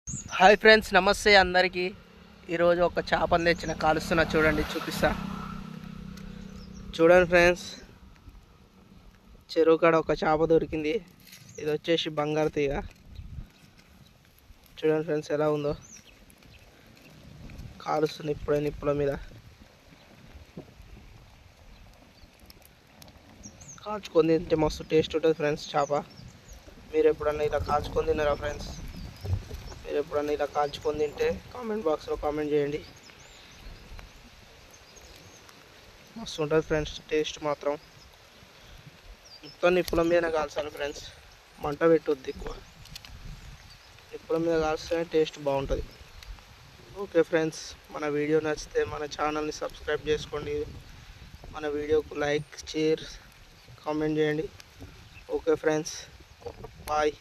Hi friends, నమస్తే అందరికీ. ఈరోజు ఒక చేపను తెచ్చిన కాలుస్తున్నా, చూడండి, చూపిస్తా. చూడండి ఫ్రెండ్స్, చెరువు కాడ ఒక చేప దొరికింది. ఇది వచ్చేసి బంగారు తీగ. చూడండి ఫ్రెండ్స్ ఎలా ఉందో, కాలుస్తుంది ఇప్పుడే నిప్పుల మీద. కాల్చుకొని తింటే మస్తు టేస్ట్ ఉంటుంది ఫ్రెండ్స్ చేప. మీరు ఎప్పుడన్నా ఇలా కాల్చుకొని తిన్నారా ఫ్రెండ్స్? మీరు ఎప్పుడన్నా ఇలా కాల్చుకొని తింటే కామెంట్ బాక్స్లో కామెంట్ చేయండి. మస్తు ఉంటుంది ఫ్రెండ్స్ టేస్ట్ మాత్రం. మొత్తం నిప్పుల మీదనే కాల్చాలి ఫ్రెండ్స్, మంట పెట్టొద్దు ఎక్కువ. నిప్పుల మీద కాల్స్తేనే టేస్ట్ బాగుంటుంది. ఓకే ఫ్రెండ్స్, మన వీడియో నచ్చితే మన ఛానల్ని సబ్స్క్రైబ్ చేసుకోండి. మన వీడియోకు లైక్, షేర్, కామెంట్ చేయండి. Okay friends, bye.